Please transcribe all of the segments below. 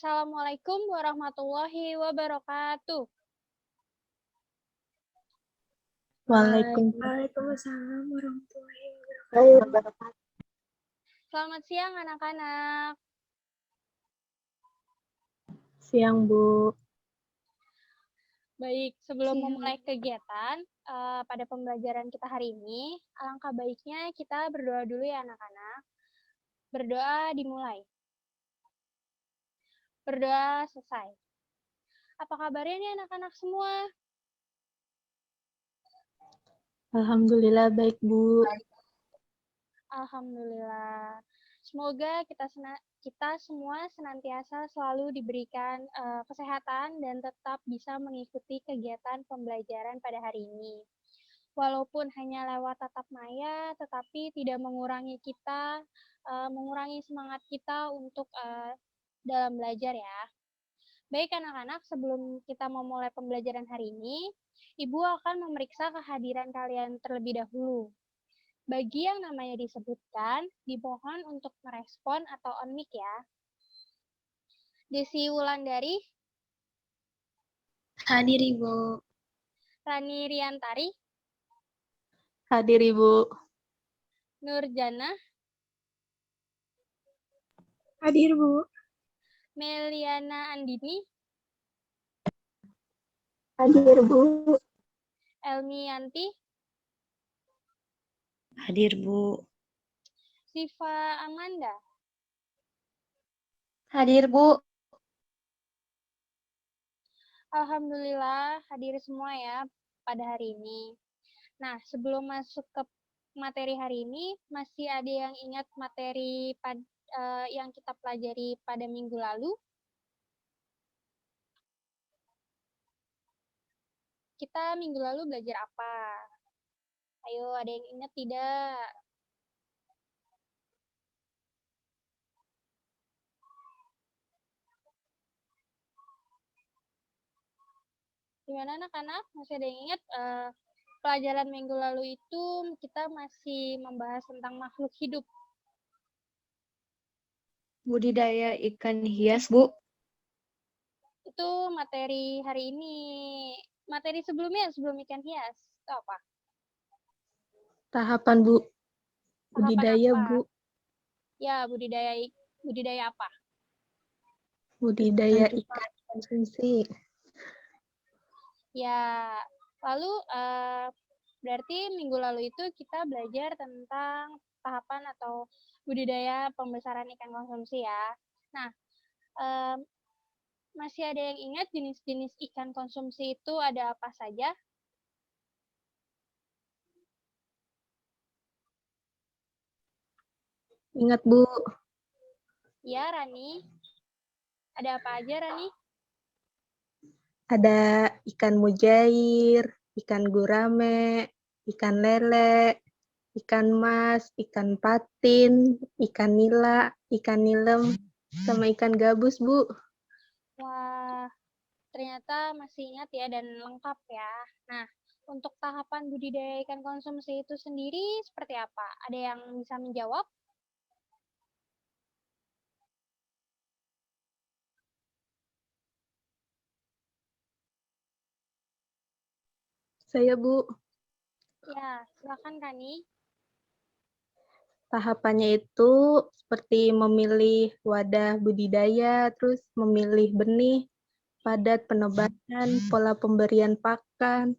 Assalamualaikum warahmatullahi wabarakatuh. Waalaikumsalam warahmatullahi wabarakatuh. Selamat siang anak-anak. Siang, Bu. Baik, sebelum Siang. memulai kegiatan pada pembelajaran kita hari ini, alangkah baiknya kita berdoa dulu ya anak-anak. Berdoa dimulai. Berdoa selesai. Apa kabarnya nih anak-anak semua? Alhamdulillah baik, Bu. Alhamdulillah. Semoga kita semua senantiasa selalu diberikan kesehatan dan tetap bisa mengikuti kegiatan pembelajaran pada hari ini. Walaupun hanya lewat tatap maya, tetapi tidak mengurangi mengurangi semangat kita untuk dalam belajar ya. Baik anak-anak, sebelum kita memulai pembelajaran hari ini, Ibu akan memeriksa kehadiran kalian terlebih dahulu. Bagi yang namanya disebutkan, dimohon untuk merespon atau on mic ya. Desi Wulandari. Hadir, Ibu. Rani Riantari. Hadir, Ibu. Nurjana. Hadir, Bu. Meliana Andini. Hadir, Bu. Elmianti. Hadir, Bu. Siva Amanda. Hadir, Bu. Alhamdulillah hadir semua ya pada hari ini. Nah, sebelum masuk ke materi hari ini, masih ada yang ingat materi yang kita pelajari pada minggu lalu? Kita minggu lalu belajar apa? Ayo, ada yang ingat tidak? Gimana anak-anak? Masih ada yang ingat? Pelajaran minggu lalu itu kita masih membahas tentang makhluk hidup. Budidaya ikan hias, Bu. Itu materi hari ini. Materi sebelumnya, sebelum ikan hias. Itu apa? Tahapan, Bu. Budidaya, Tahapan apa? Bu. Ya, budidaya apa? Budidaya ikan konsumsi. Ya, lalu berarti minggu lalu itu kita belajar tentang tahapan atau budidaya pembesaran ikan konsumsi ya. Nah, masih ada yang ingat jenis-jenis ikan konsumsi itu ada apa saja? Ingat, Bu. Ya, Rani. Ada apa aja, Rani? Ada ikan mujair, ikan gurame, ikan lele, ikan mas, ikan patin, ikan nila, ikan nilem, sama ikan gabus, Bu. Wah, ternyata masih ingat ya dan lengkap ya. Nah, untuk tahapan budidaya ikan konsumsi itu sendiri seperti apa? Ada yang bisa menjawab? Saya, Bu. Ya, silakan Rani. Tahapannya itu seperti memilih wadah budidaya, terus memilih benih, padat penebangan, pola pemberian pakan,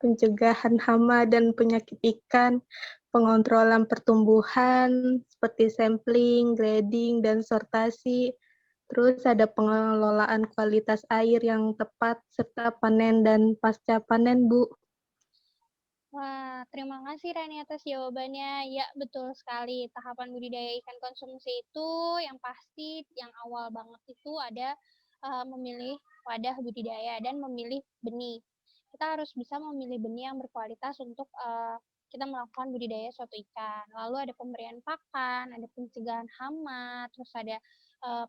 pencegahan hama dan penyakit ikan, pengontrolan pertumbuhan seperti sampling, grading, dan sortasi. Terus ada pengelolaan kualitas air yang tepat serta panen dan pasca panen, Bu. Wah, terima kasih Rani atas jawabannya. Ya, betul sekali. Tahapan budidaya ikan konsumsi itu yang pasti, yang awal banget itu ada memilih wadah budidaya dan memilih benih. Kita harus bisa memilih benih yang berkualitas untuk kita melakukan budidaya suatu ikan. Lalu ada pemberian pakan, ada pencegahan hama, terus ada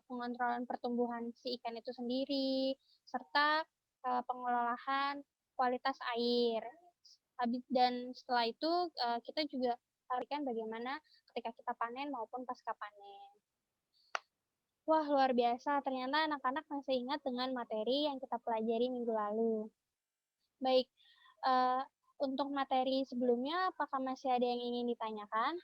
pengontrolan pertumbuhan si ikan itu sendiri, serta pengelolaan kualitas air. Dan setelah itu kita juga perhatikan bagaimana ketika kita panen maupun pasca panen. Wah, luar biasa. Ternyata anak-anak masih ingat dengan materi yang kita pelajari minggu lalu. Baik, eh, untuk materi sebelumnya, apakah masih ada yang ingin ditanyakan?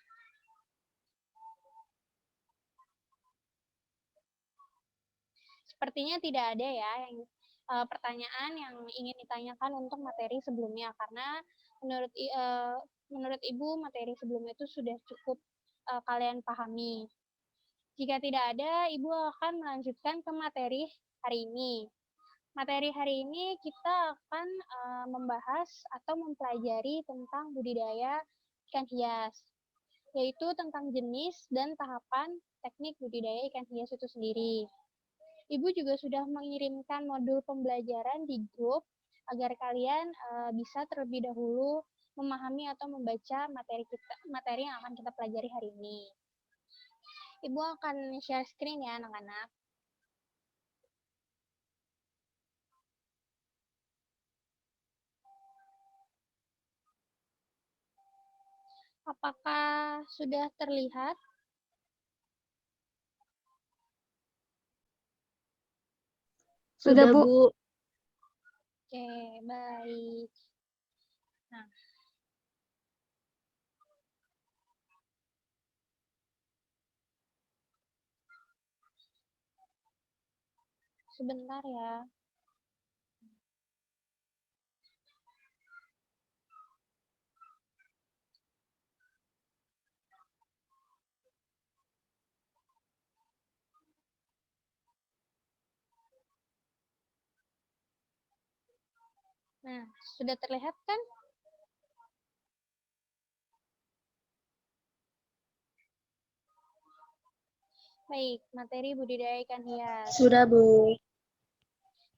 Sepertinya tidak ada ya yang pertanyaan yang ingin ditanyakan untuk materi sebelumnya, karena menurut Ibu materi sebelumnya itu sudah cukup kalian pahami. Jika tidak ada, Ibu akan melanjutkan ke materi hari ini. Materi hari ini kita akan membahas atau mempelajari tentang budidaya ikan hias, yaitu tentang jenis dan tahapan teknik budidaya ikan hias itu sendiri. Ibu juga sudah mengirimkan modul pembelajaran di grup agar kalian bisa terlebih dahulu memahami atau membaca materi yang akan kita pelajari hari ini. Ibu akan share screen ya anak-anak. Apakah sudah terlihat? Sudah, Bu. Oke, baik. Nah, sebentar ya. Nah, sudah terlihat kan? Baik, materi budidaya ikan hias. Sudah, Bu.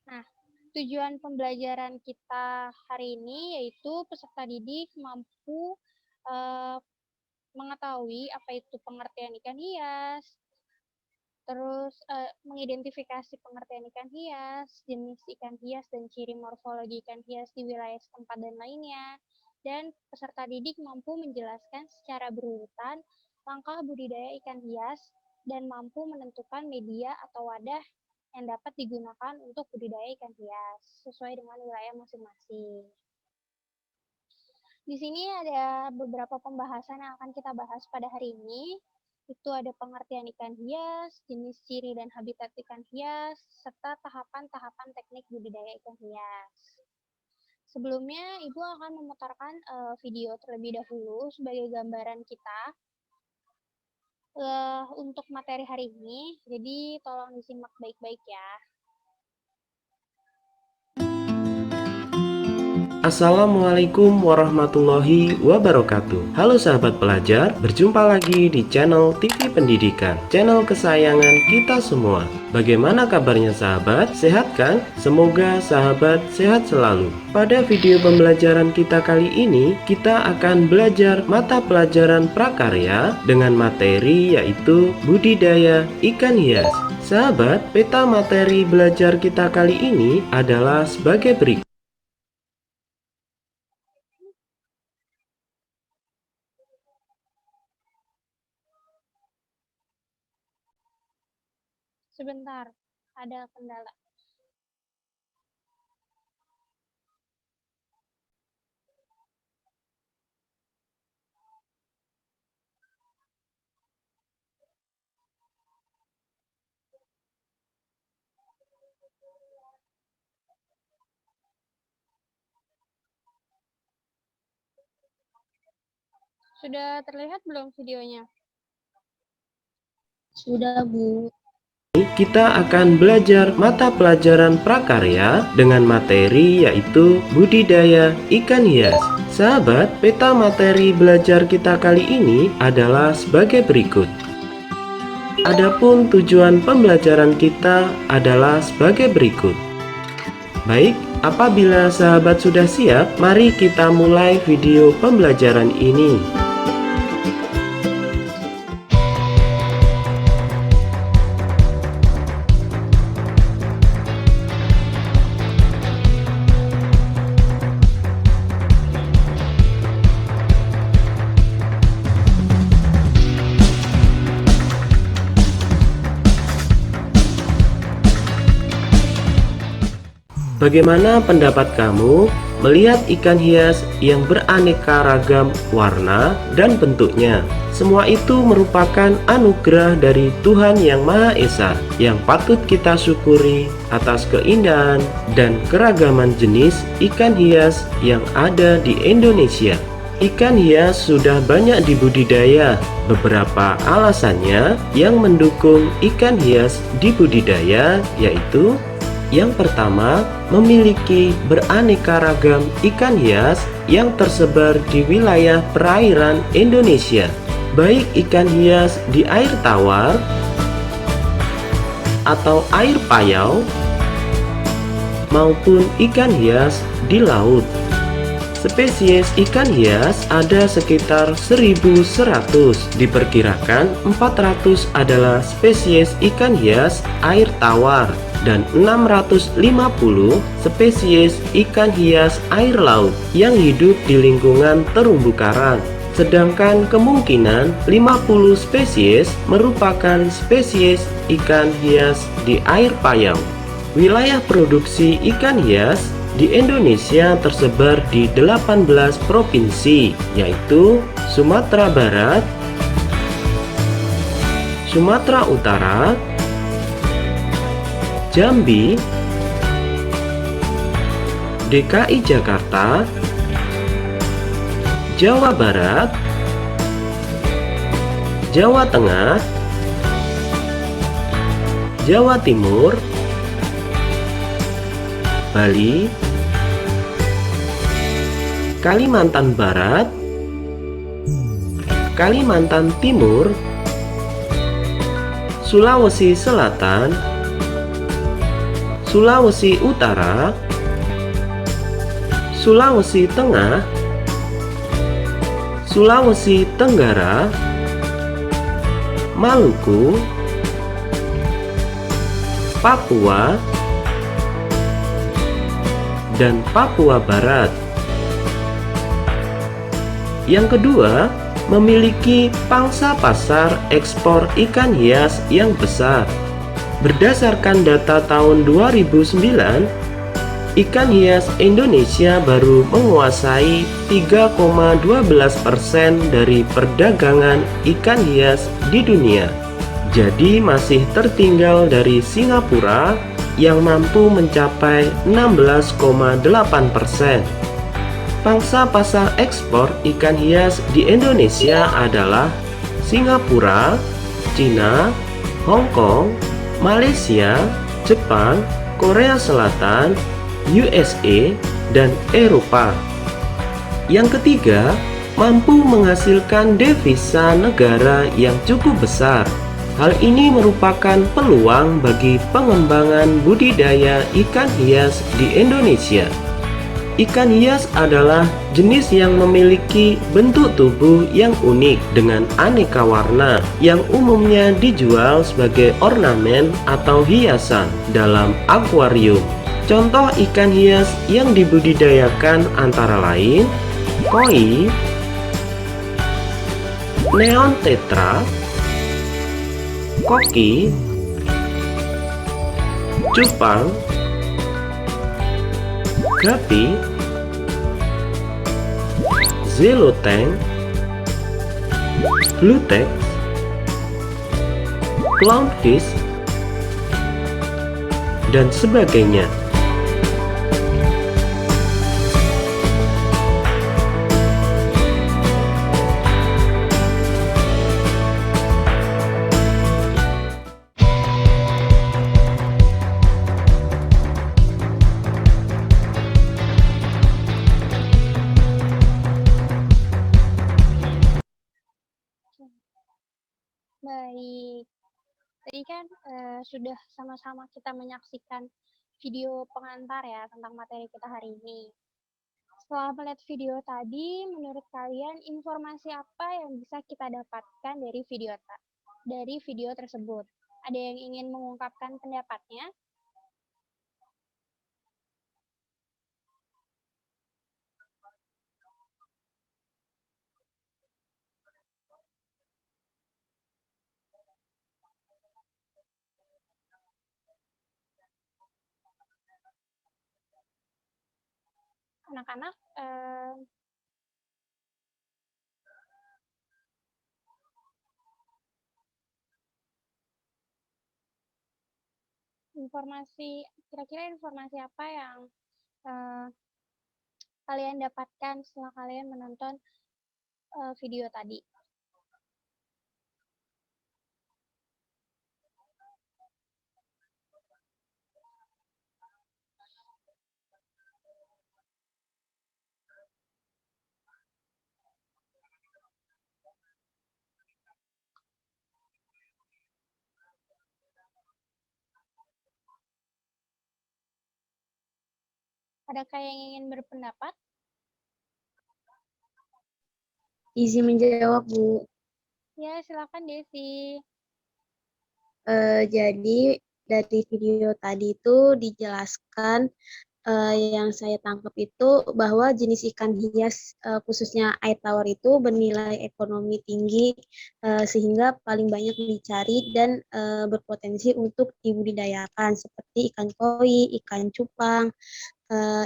Nah, tujuan pembelajaran kita hari ini yaitu peserta didik mampu mengetahui apa itu pengertian ikan hias, terus mengidentifikasi pengertian ikan hias, jenis ikan hias dan ciri morfologi ikan hias di wilayah setempat dan lainnya. Dan peserta didik mampu menjelaskan secara berurutan langkah budidaya ikan hias dan mampu menentukan media atau wadah yang dapat digunakan untuk budidaya ikan hias sesuai dengan wilayah masing-masing. Di sini ada beberapa pembahasan yang akan kita bahas pada hari ini. Itu ada pengertian ikan hias, jenis ciri dan habitat ikan hias, serta tahapan-tahapan teknik budidaya ikan hias. Sebelumnya, Ibu akan memutarkan video terlebih dahulu sebagai gambaran kita untuk materi hari ini. Jadi, tolong disimak baik-baik ya. Assalamualaikum warahmatullahi wabarakatuh. Halo sahabat pelajar, berjumpa lagi di channel TV Pendidikan, channel kesayangan kita semua. Bagaimana kabarnya sahabat? Sehat kan? Semoga sahabat sehat selalu. Pada video pembelajaran kita kali ini, kita akan belajar mata pelajaran prakarya dengan materi yaitu budidaya ikan hias. Sahabat, peta materi belajar kita kali ini adalah sebagai berikut. Sebentar, ada kendala. Sudah terlihat belum videonya? Sudah, Bu. Kita akan belajar mata pelajaran prakarya dengan materi yaitu budidaya ikan hias. Sahabat, peta materi belajar kita kali ini adalah sebagai berikut. Adapun tujuan pembelajaran kita adalah sebagai berikut. Baik, apabila sahabat sudah siap, mari kita mulai video pembelajaran ini. Bagaimana pendapat kamu melihat ikan hias yang beraneka ragam warna dan bentuknya? Semua itu merupakan anugerah dari Tuhan Yang Maha Esa yang patut kita syukuri atas keindahan dan keragaman jenis ikan hias yang ada di Indonesia. Ikan hias sudah banyak dibudidaya. Beberapa alasannya yang mendukung ikan hias dibudidaya yaitu: yang pertama, memiliki beraneka ragam ikan hias yang tersebar di wilayah perairan Indonesia, baik ikan hias di air tawar atau air payau maupun ikan hias di laut. Spesies ikan hias ada sekitar 1.100. Diperkirakan 400 adalah spesies ikan hias air tawar dan 650 spesies ikan hias air laut yang hidup di lingkungan terumbu karang. Sedangkan kemungkinan 50 spesies merupakan spesies ikan hias di air payau. Wilayah produksi ikan hias di Indonesia tersebar di 18 provinsi, yaitu Sumatera Barat, Sumatera Utara, Jambi, DKI Jakarta, Jawa Barat, Jawa Tengah, Jawa Timur, Bali, Kalimantan Barat, Kalimantan Timur, Sulawesi Selatan, Sulawesi Utara, Sulawesi Tengah, Sulawesi Tenggara, Maluku, Papua, dan Papua Barat. Yang kedua, memiliki pangsa pasar ekspor ikan hias yang besar. Berdasarkan data tahun 2009, ikan hias Indonesia baru menguasai 3,12% dari perdagangan ikan hias di dunia. Jadi masih tertinggal dari Singapura yang mampu mencapai 16,8%. Pangsa pasar ekspor ikan hias di Indonesia adalah Singapura, Cina, Hong Kong, Malaysia, Jepang, Korea Selatan, USA, dan Eropa. Yang ketiga, mampu menghasilkan devisa negara yang cukup besar. Hal ini merupakan peluang bagi pengembangan budidaya ikan hias di Indonesia. Ikan hias adalah jenis yang memiliki bentuk tubuh yang unik dengan aneka warna yang umumnya dijual sebagai ornamen atau hiasan dalam akuarium. Contoh ikan hias yang dibudidayakan antara lain koi, neon tetra, koki, cupang, gapi, zeloteng, bluetex, clownfish, dan sebagainya. Baik, tadi kan sudah sama-sama kita menyaksikan video pengantar ya tentang materi kita hari ini. Setelah melihat video tadi, menurut kalian informasi apa yang bisa kita dapatkan dari video tersebut? Ada yang ingin mengungkapkan pendapatnya? anak-anak kira-kira informasi apa yang kalian dapatkan setelah kalian menonton video tadi? Adakah yang ingin berpendapat? Izin menjawab, Bu. Ya, silakan Desi. Jadi dari video tadi itu dijelaskan, yang saya tangkap itu bahwa jenis ikan hias, khususnya air tawar itu bernilai ekonomi tinggi, sehingga paling banyak dicari dan berpotensi untuk dibudidayakan seperti ikan koi, ikan cupang,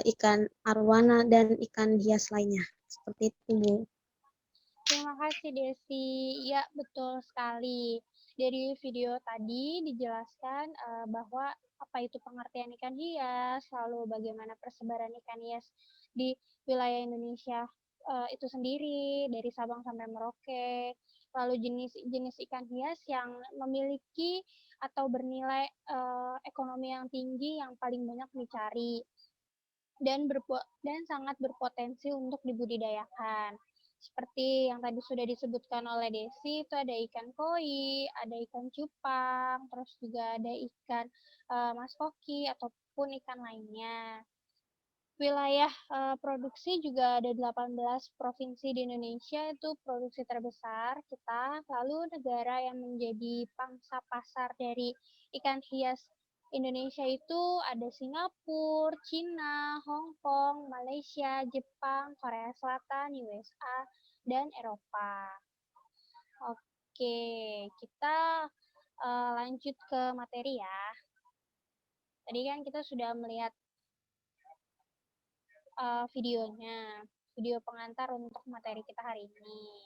ikan arwana, dan ikan hias lainnya. Seperti itu, Bu. Terima kasih Desi. Ya, betul sekali. Dari video tadi dijelaskan bahwa apa itu pengertian ikan hias, lalu bagaimana persebaran ikan hias di wilayah Indonesia itu sendiri, dari Sabang sampai Merauke, lalu jenis-jenis ikan hias yang memiliki atau bernilai ekonomi yang tinggi yang paling banyak dicari dan sangat berpotensi untuk dibudidayakan. Seperti yang tadi sudah disebutkan oleh Desi, itu ada ikan koi, ada ikan cupang, terus juga ada ikan mas koki ataupun ikan lainnya. Wilayah produksi juga ada 18 provinsi di Indonesia, itu produksi terbesar kita. Lalu negara yang menjadi pangsa pasar dari ikan hias Indonesia itu ada Singapura, Cina, Hong Kong, Malaysia, Jepang, Korea Selatan, USA, dan Eropa. Oke, kita lanjut ke materi ya. Tadi kan kita sudah melihat videonya, video pengantar untuk materi kita hari ini.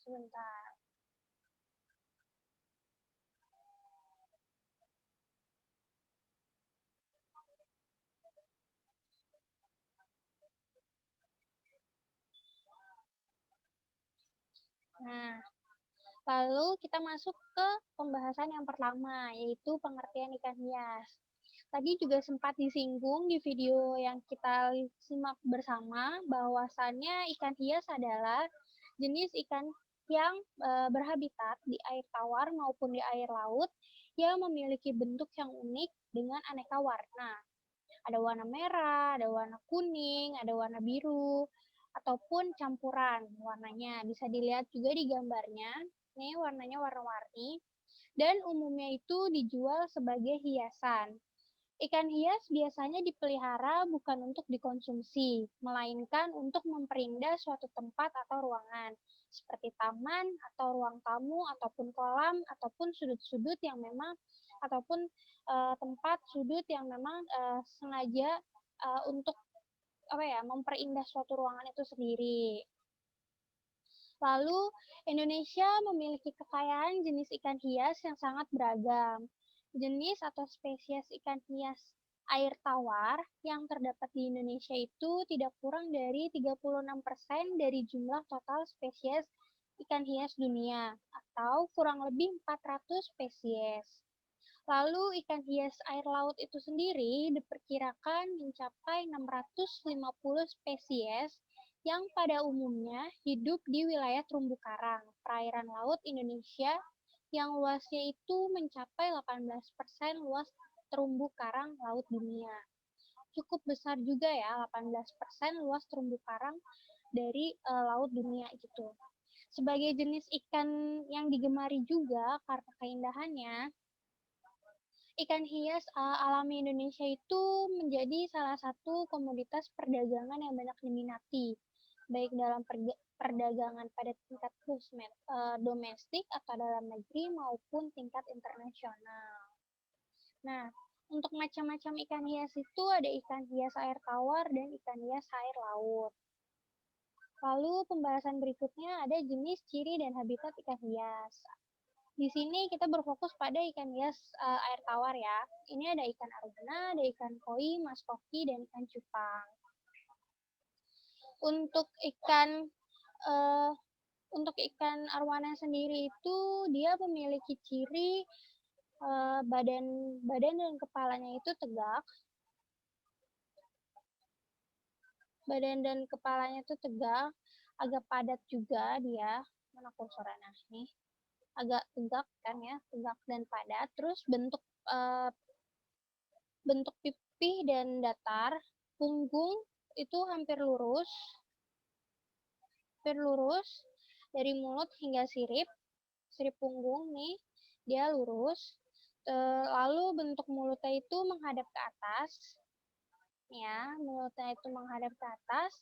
Sebentar. Nah, lalu kita masuk ke pembahasan yang pertama, yaitu pengertian ikan hias. Tadi juga sempat disinggung di video yang kita simak bersama, bahwasannya ikan hias adalah jenis ikan yang berhabitat di air tawar maupun di air laut yang memiliki bentuk yang unik dengan aneka warna. Ada warna merah, ada warna kuning, ada warna biru, ataupun campuran warnanya. Bisa dilihat juga di gambarnya, ini warnanya warna-warni, dan umumnya itu dijual sebagai hiasan. Ikan hias biasanya dipelihara bukan untuk dikonsumsi, melainkan untuk memperindah suatu tempat atau ruangan, seperti taman atau ruang tamu, ataupun kolam, ataupun sudut-sudut yang memang, ataupun tempat sudut yang memang sengaja untuk memperindah suatu ruangan itu sendiri. Lalu, Indonesia memiliki kekayaan jenis ikan hias yang sangat beragam. Jenis atau spesies ikan hias air tawar yang terdapat di Indonesia itu tidak kurang dari 36% dari jumlah total spesies ikan hias dunia, atau kurang lebih 400 spesies. Lalu ikan hias air laut itu sendiri diperkirakan mencapai 650 spesies yang pada umumnya hidup di wilayah terumbu karang, perairan laut Indonesia yang luasnya itu mencapai 18% luas terumbu karang laut dunia. Cukup besar juga ya, 18% luas terumbu karang dari laut dunia gitu. Sebagai jenis ikan yang digemari juga karena keindahannya, ikan hias alami Indonesia itu menjadi salah satu komoditas perdagangan yang banyak diminati, baik dalam perdagangan pada tingkat domestik atau dalam negeri maupun tingkat internasional. Nah, Untuk macam-macam ikan hias itu ada ikan hias air tawar dan ikan hias air laut. Lalu pembahasan berikutnya ada jenis, ciri, dan habitat ikan hias. Di sini kita berfokus pada ikan hias air tawar ya. Ini ada ikan aruna, ada ikan koi, mas koki, dan ikan cupang. Untuk uh, ikan arwana sendiri itu dia memiliki ciri badan dan kepalanya itu tegak. Badan dan kepalanya itu tegak, agak padat juga dia. Mana kursornya nih? Agak tegak kan ya, tegak dan padat. Terus bentuk pipih dan datar, punggung itu hampir lurus dari mulut hingga sirip punggung nih dia lurus. Lalu bentuk mulutnya itu menghadap ke atas, ya, mulutnya itu menghadap ke atas,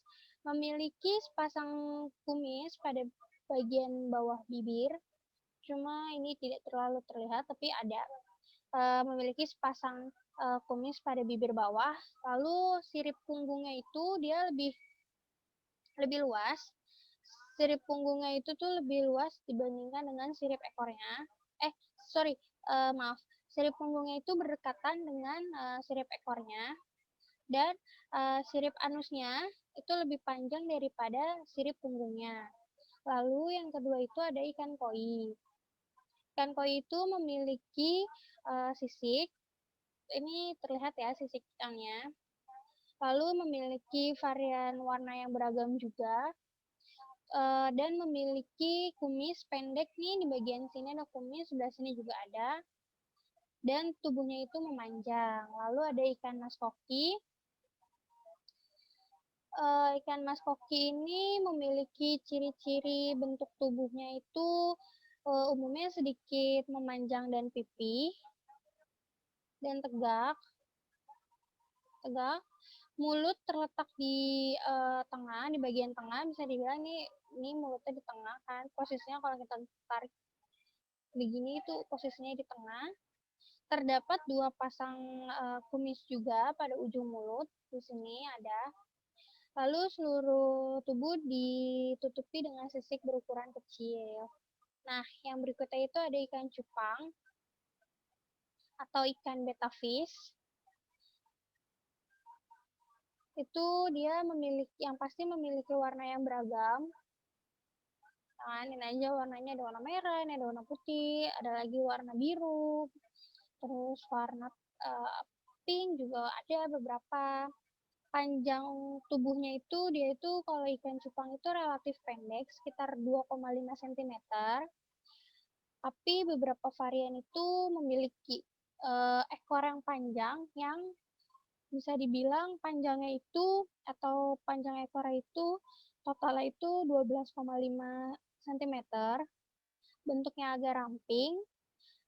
memiliki sepasang kumis pada bagian bawah bibir, cuma ini tidak terlalu terlihat, tapi ada. Memiliki sepasang kumis pada bibir bawah, lalu sirip punggungnya itu dia lebih luas. Sirip punggungnya itu tuh lebih luas dibandingkan dengan sirip ekornya. Maaf, sirip punggungnya itu berdekatan dengan sirip ekornya, dan sirip anusnya itu lebih panjang daripada sirip punggungnya. Lalu yang kedua itu ada ikan koi. Ikan koi itu memiliki sisik, ini terlihat ya sisik ikannya. Lalu memiliki varian warna yang beragam juga, dan memiliki kumis pendek nih, di bagian sini ada kumis, sebelah sini juga ada, dan tubuhnya itu memanjang. Lalu ada ikan mas koki. Ikan mas koki ini memiliki ciri-ciri bentuk tubuhnya itu umumnya sedikit memanjang dan pipih dan tegak. Mulut terletak di tengah, di bagian tengah, bisa dibilang ini mulutnya di tengah kan. Posisinya kalau kita tarik begini itu posisinya di tengah. Terdapat dua pasang kumis juga pada ujung mulut, di sini ada. Lalu seluruh tubuh ditutupi dengan sisik berukuran kecil. Nah, yang berikutnya itu ada ikan cupang atau ikan betta fish. Itu dia pasti memiliki warna yang beragam. Nah, ini aja warnanya, ada warna merah, ini ada warna putih, ada lagi warna biru, terus warna pink juga ada beberapa. Panjang tubuhnya itu dia itu kalau ikan cupang itu relatif pendek, sekitar 2,5 cm. Tapi beberapa varian itu memiliki ekor yang panjang, yang bisa dibilang panjangnya itu atau panjang ekornya itu totalnya itu 12,5 cm. Bentuknya agak ramping.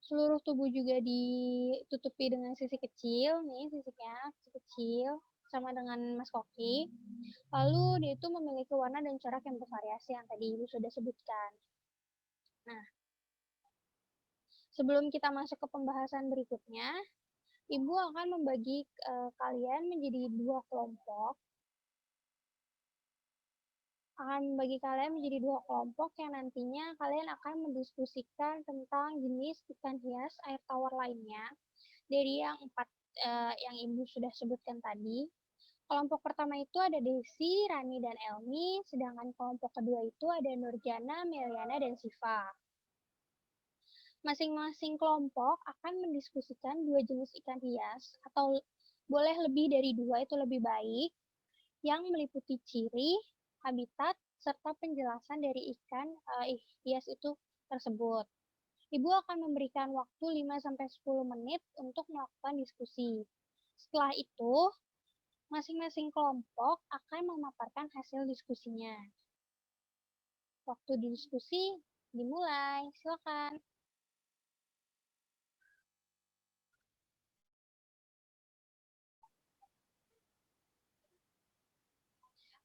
Seluruh tubuh juga ditutupi dengan sisik kecil, nih sisiknya kecil, sama dengan mas koki. Lalu dia itu memiliki warna dan corak yang bervariasi yang tadi Ibu sudah sebutkan. Nah, sebelum kita masuk ke pembahasan berikutnya, Ibu akan membagi kalian menjadi dua kelompok. Yang nantinya kalian akan mendiskusikan tentang jenis ikan hias air tawar lainnya dari yang 4 yang Ibu sudah sebutkan tadi. Kelompok pertama itu ada Desi, Rani, dan Elmi, sedangkan kelompok kedua itu ada Nurjana, Meliana, dan Siva. Masing-masing kelompok akan mendiskusikan dua jenis ikan hias, atau boleh lebih dari dua, itu lebih baik, yang meliputi ciri, habitat, serta penjelasan dari ikan hias itu tersebut. Ibu akan memberikan waktu 5-10 menit untuk melakukan diskusi. Setelah itu, masing-masing kelompok akan memaparkan hasil diskusinya. Waktu diskusi dimulai, silakan.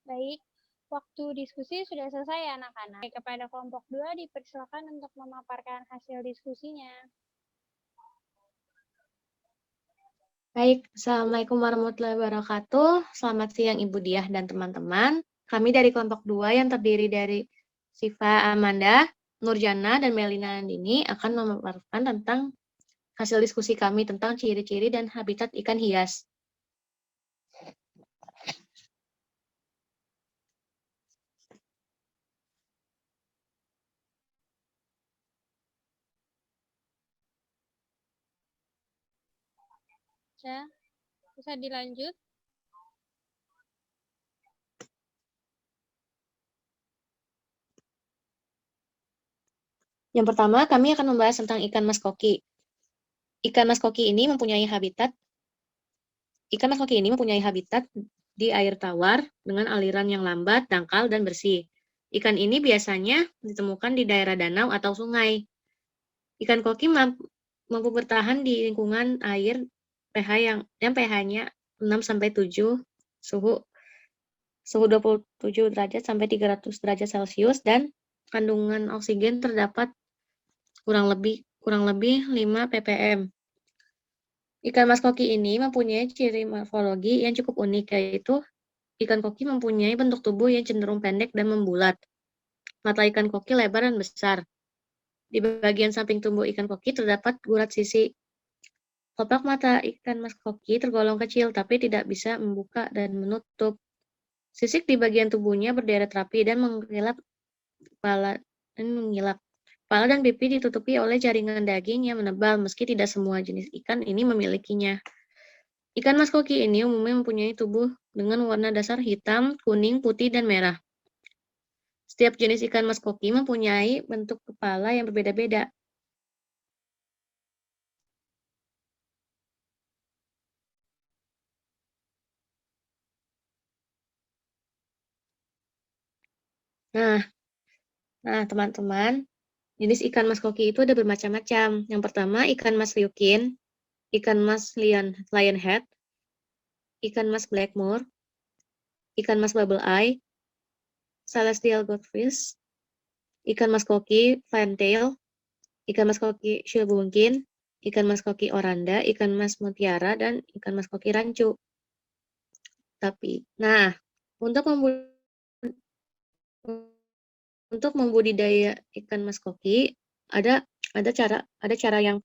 Baik, waktu diskusi sudah selesai ya anak-anak. Kepada kelompok 2 dipersilakan untuk memaparkan hasil diskusinya. Baik, Assalamualaikum warahmatullahi wabarakatuh. Selamat siang Ibu Diah dan teman-teman. Kami dari kelompok 2 yang terdiri dari Siva Amanda, Nurjana, dan Melina Nandini akan memaparkan tentang hasil diskusi kami tentang ciri-ciri dan habitat ikan hias. Bisa dilanjut? Yang pertama, kami akan membahas tentang ikan mas koki. Ikan mas koki ini mempunyai habitat di air tawar dengan aliran yang lambat, dangkal, dan bersih. Ikan ini biasanya ditemukan di daerah danau atau sungai. Ikan koki mampu bertahan di lingkungan air pH yang pH-nya 6-7, suhu 27 derajat sampai 300 derajat Celcius, dan kandungan oksigen terdapat kurang lebih 5 ppm. Ikan mas koki ini mempunyai ciri morfologi yang cukup unik, yaitu ikan koki mempunyai bentuk tubuh yang cenderung pendek dan membulat. Mata ikan koki lebar dan besar. Di bagian samping tubuh ikan koki terdapat gurat sisi. Kelopak mata ikan mas koki tergolong kecil, tapi tidak bisa membuka dan menutup. Sisik di bagian tubuhnya berderet rapi dan mengkilap. Kepala dan pipi ditutupi oleh jaringan daging yang menebal, meski tidak semua jenis ikan ini memilikinya. Ikan mas koki ini umumnya mempunyai tubuh dengan warna dasar hitam, kuning, putih, dan merah. Setiap jenis ikan mas koki mempunyai bentuk kepala yang berbeda-beda. Nah, teman-teman, jenis ikan mas koki itu ada bermacam-macam. Yang pertama, ikan mas ryukin, ikan mas lionhead, ikan mas blackmore, ikan mas bubble eye, celestial goldfish, ikan mas koki fantail, ikan mas koki shilbunkin, ikan mas koki oranda, ikan mas mutiara, dan ikan mas koki rancu. Untuk membudidaya ikan mas koki ada cara yang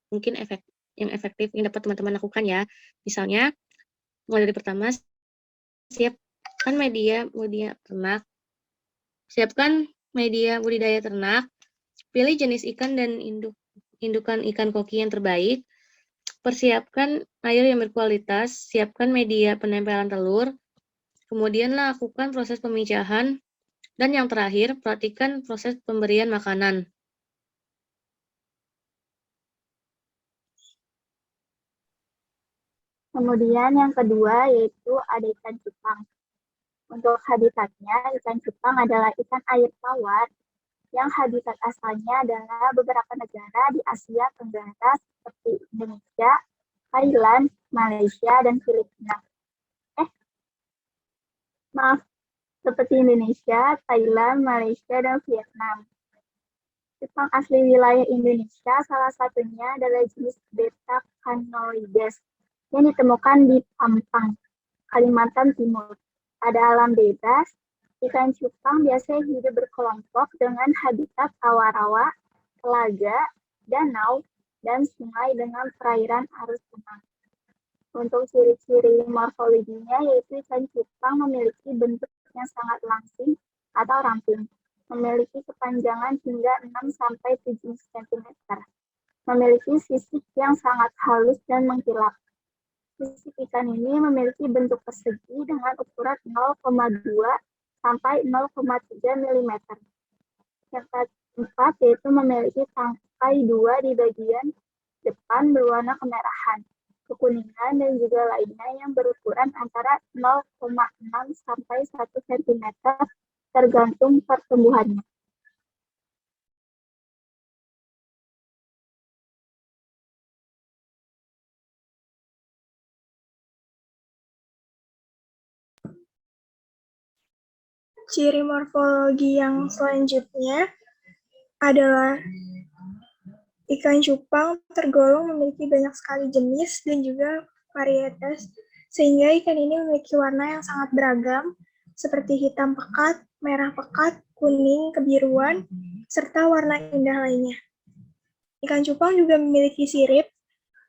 mungkin efektif yang dapat teman-teman lakukan ya. Misalnya, mulai dari pertama, siapkan media budidaya ternak, pilih jenis ikan dan indukan ikan koki yang terbaik, persiapkan air yang berkualitas, siapkan media penempelan telur, kemudian lakukan proses pemijahan, dan yang terakhir, perhatikan proses pemberian makanan. Kemudian yang kedua yaitu ada ikan cupang. Untuk habitatnya, ikan cupang adalah ikan air tawar yang habitat asalnya adalah beberapa negara di Asia Tenggara seperti Indonesia, Thailand, Malaysia, dan Filipina. Seperti Indonesia, Thailand, Malaysia, dan Vietnam. Cupang asli wilayah Indonesia salah satunya adalah jenis Beta canoides yang ditemukan di Pampang, Kalimantan Timur. Pada alam bebas, ikan cupang biasanya hidup berkelompok dengan habitat rawa-rawa, telaga, danau, dan sungai dengan perairan arus tenang. Untuk ciri-ciri morfologinya yaitu ikan cupang memiliki bentuk yang sangat langsing atau ramping, memiliki kepanjangan hingga 6-7 cm, memiliki sisik yang sangat halus dan mengkilap. Sisik ikan ini memiliki bentuk persegi dengan ukuran 0,2 sampai 0,3 mm. Yang keempat yaitu memiliki tangkai 2 di bagian depan berwarna kemerahan, kekuningan, dan juga lainnya yang berukuran antara 0,6 sampai 1 cm tergantung pertumbuhannya. Ciri morfologi yang selanjutnya adalah ikan cupang tergolong memiliki banyak sekali jenis dan juga varietas, sehingga ikan ini memiliki warna yang sangat beragam, seperti hitam pekat, merah pekat, kuning, kebiruan, serta warna indah lainnya. Ikan cupang juga memiliki sirip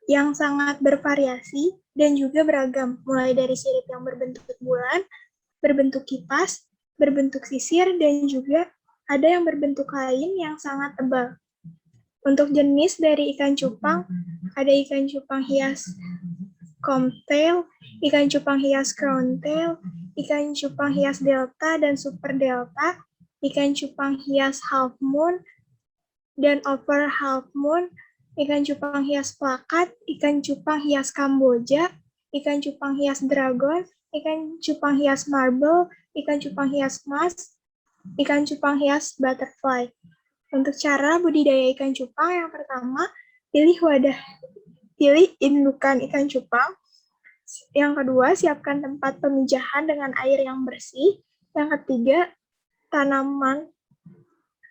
yang sangat bervariasi dan juga beragam, mulai dari sirip yang berbentuk bulan, berbentuk kipas, berbentuk sisir, dan juga ada yang berbentuk lain yang sangat tebal. Untuk jenis dari ikan cupang, ada ikan cupang hias comtail, ikan cupang hias crowntail, ikan cupang hias delta dan super delta, ikan cupang hias half moon dan over half moon, ikan cupang hias plakat, ikan cupang hias kamboja, ikan cupang hias dragon, ikan cupang hias marble, ikan cupang hias emas, ikan cupang hias butterfly. Untuk cara budidaya ikan cupang, yang pertama, pilih indukan ikan cupang. Yang kedua, siapkan tempat pemijahan dengan air yang bersih. Yang ketiga, tanaman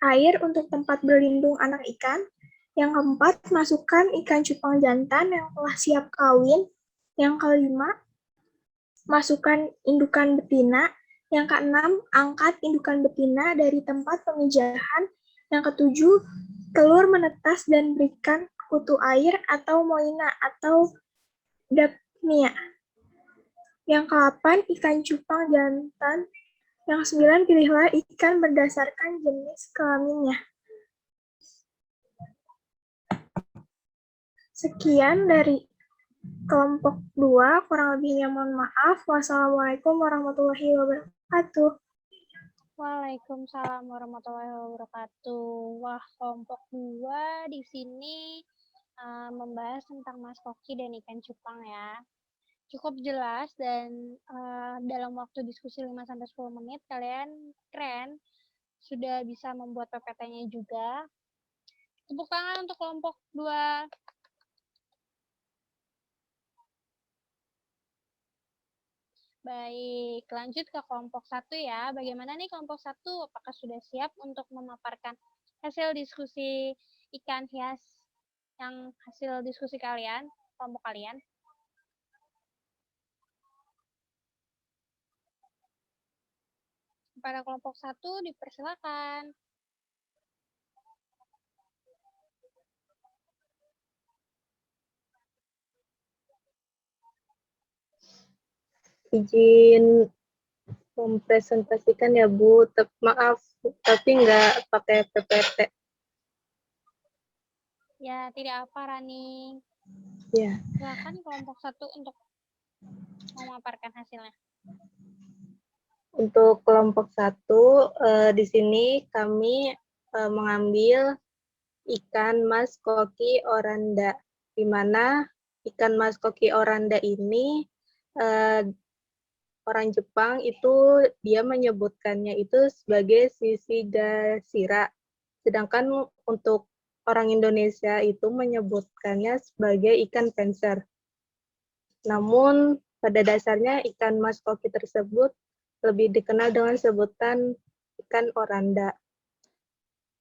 air untuk tempat berlindung anak ikan. Yang keempat, masukkan ikan cupang jantan yang telah siap kawin. Yang kelima, masukkan indukan betina. Yang keenam, angkat indukan betina dari tempat pemijahan. Yang ketujuh, telur menetas dan berikan kutu air atau moina atau dapnia. Yang ke-8, ikan cupang jantan. Yang ke-9, pilihlah ikan berdasarkan jenis kelaminnya. Sekian dari kelompok 2, kurang lebihnya mohon maaf. Wassalamualaikum warahmatullahi wabarakatuh. Waalaikumsalam warahmatullahi wabarakatuh. Wah, kelompok 2 di sini membahas tentang Mas Koki dan ikan cupang ya. Cukup jelas dan dalam waktu diskusi 5-10 menit kalian keren, sudah bisa membuat PPT-nya juga. Tepuk tangan untuk kelompok 2. Baik, lanjut ke kelompok 1 ya. Bagaimana nih kelompok 1? Apakah sudah siap untuk memaparkan hasil diskusi ikan hias yang hasil diskusi kalian, kelompok kalian? Pada kelompok 1 dipersilakan. Izin mempresentasikan ya Bu, maaf tapi nggak pakai PPT. Ya, tidak apa Rani. Ya. Silakan kelompok 1 untuk memaparkan hasilnya. Untuk kelompok 1, di sini kami mengambil ikan mas koki oranda, di mana ikan mas koki oranda ini orang Jepang itu dia menyebutkannya itu sebagai Shishigashira, sedangkan untuk orang Indonesia itu menyebutkannya sebagai ikan penser. Namun pada dasarnya ikan mas koki tersebut lebih dikenal dengan sebutan ikan oranda.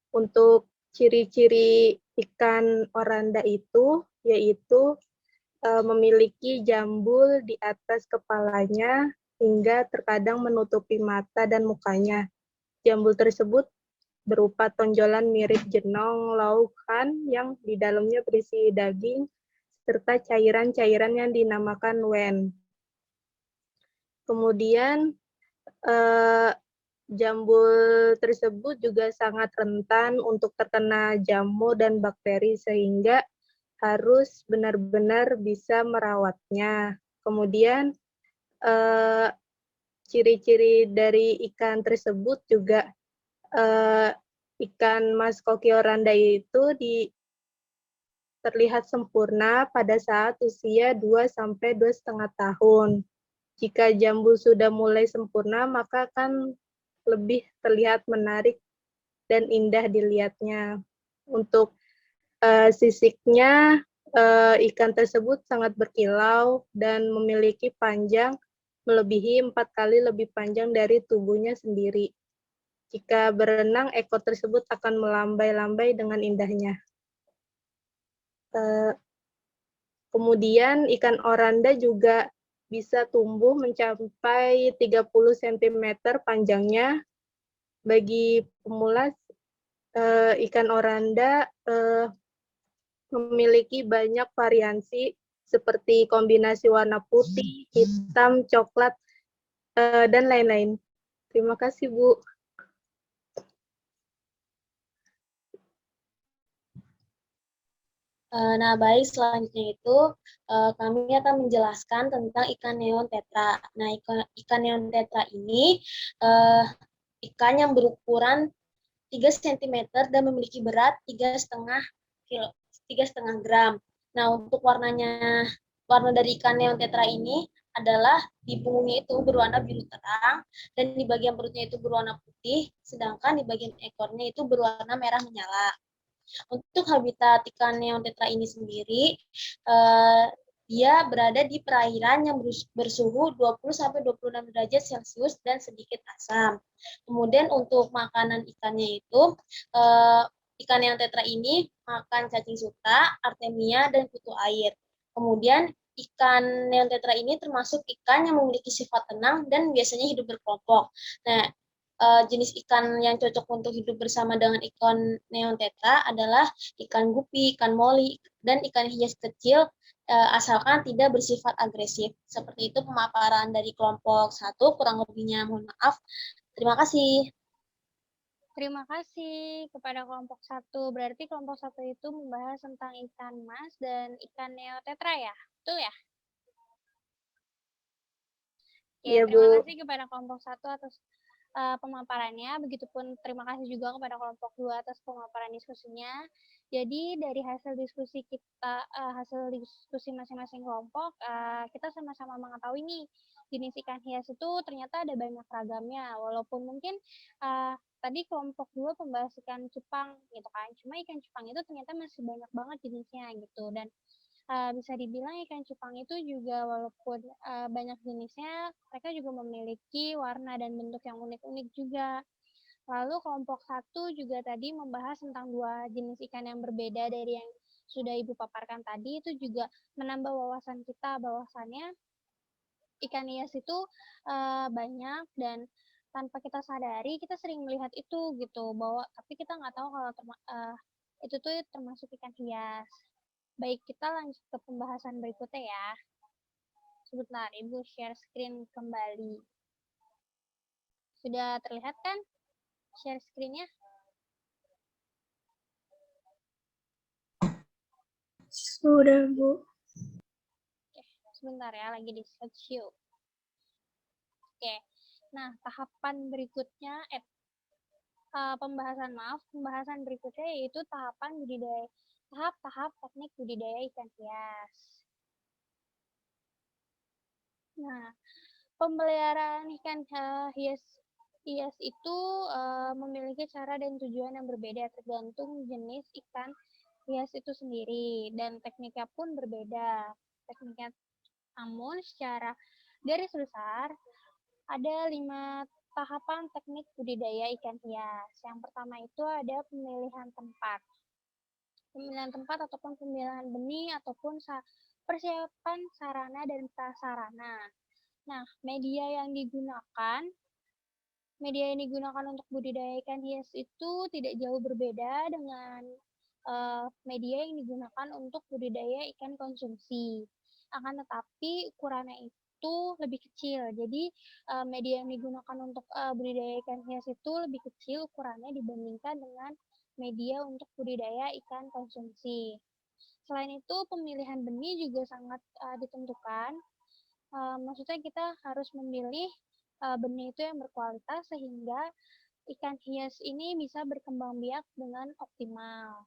Untuk ciri-ciri ikan oranda itu yaitu memiliki jambul di atas kepalanya hingga terkadang menutupi mata dan mukanya. Jambul tersebut berupa tonjolan mirip jenong laukan yang di dalamnya berisi daging serta cairan-cairan yang dinamakan wen. Kemudian jambul tersebut juga sangat rentan untuk terkena jamur dan bakteri sehingga harus benar-benar bisa merawatnya. Kemudian ciri-ciri dari ikan tersebut juga ikan mas koki oranda itu terlihat sempurna pada saat usia 2-2,5 tahun. Jika jambul sudah mulai sempurna, maka akan lebih terlihat menarik dan indah dilihatnya. Untuk sisiknya, ikan tersebut sangat berkilau dan memiliki panjang melebihi 4 kali lebih panjang dari tubuhnya sendiri. Jika berenang, ekor tersebut akan melambai-lambai dengan indahnya. Kemudian ikan oranda juga bisa tumbuh mencapai 30 cm panjangnya. Bagi pemula, ikan oranda memiliki banyak variasi seperti kombinasi warna putih, hitam, coklat, dan lain-lain. Terima kasih, Bu. Nah, baik, selanjutnya itu kami akan menjelaskan tentang ikan neon tetra. Nah, ikan neon tetra ini ikan yang berukuran 3 cm dan memiliki berat 3,5 gram. Nah, untuk warna dari ikan neon tetra ini adalah di punggungnya itu berwarna biru terang dan di bagian perutnya itu berwarna putih, sedangkan di bagian ekornya itu berwarna merah menyala. Untuk habitat ikan neon tetra ini sendiri, dia berada di perairan yang bersuhu 20-26 derajat Celcius dan sedikit asam. Kemudian untuk makanan ikannya itu, ikan neon tetra ini makan cacing sutra, artemia, dan kutu air. Kemudian ikan neon tetra ini termasuk ikan yang memiliki sifat tenang dan biasanya hidup berkelompok. Nah, jenis ikan yang cocok untuk hidup bersama dengan ikan neon tetra adalah ikan gupi, ikan moli, dan ikan hias kecil, asalkan tidak bersifat agresif. Seperti itu pemaparan dari kelompok 1, kurang lebihnya mohon maaf. Terima kasih. Terima kasih kepada kelompok 1. Berarti kelompok 1 itu membahas tentang ikan mas dan ikan neotetra ya? Betul ya? Oke, Iya, terima Bu. kasih kepada kelompok 1 atas pemaparannya. Begitupun terima kasih juga kepada kelompok 2 atas pemaparan diskusinya. Jadi dari hasil diskusi kita, hasil diskusi masing-masing kelompok, kita sama-sama mengetahui nih jenis ikan hias itu ternyata ada banyak ragamnya. Walaupun mungkin tadi kelompok 2 membahas ikan cupang gitu kan. Cuma ikan cupang itu ternyata masih banyak banget jenisnya gitu. Dan bisa dibilang ikan cupang itu juga walaupun banyak jenisnya, mereka juga memiliki warna dan bentuk yang unik-unik juga. Lalu kelompok 1 juga tadi membahas tentang 2 jenis ikan yang berbeda dari yang sudah Ibu paparkan tadi, itu juga menambah wawasan kita bahwasannya ikan hias itu banyak dan tanpa kita sadari kita sering melihat itu gitu, bahwa tapi kita nggak tahu kalau itu tuh termasuk ikan hias. Baik, kita lanjut ke pembahasan berikutnya ya. Sebentar, Ibu share screen kembali. Sudah terlihat kan share screen-nya? Sudah, Bu. Oke, sebentar ya, lagi di slideshow. Oke, nah tahapan berikutnya, pembahasan berikutnya yaitu tahap teknik budidaya ikan hias. Nah, pemeliharaan ikan hias itu memiliki cara dan tujuan yang berbeda tergantung jenis ikan hias itu sendiri dan tekniknya pun berbeda. Namun secara garis besar ada 5 tahapan teknik budidaya ikan hias. Yang pertama itu ada pemilihan tempat. Pemilihan tempat ataupun pemilihan benih ataupun persiapan sarana dan prasarana. Nah, media yang digunakan untuk budidaya ikan hias itu tidak jauh berbeda dengan media yang digunakan untuk budidaya ikan konsumsi. Akan tetapi ukurannya itu lebih kecil. Jadi media yang digunakan untuk budidaya ikan hias itu lebih kecil ukurannya dibandingkan dengan media untuk budidaya ikan konsumsi. Selain itu, pemilihan benih juga sangat ditentukan. Maksudnya kita harus memilih benih itu yang berkualitas sehingga ikan hias ini bisa berkembang biak dengan optimal.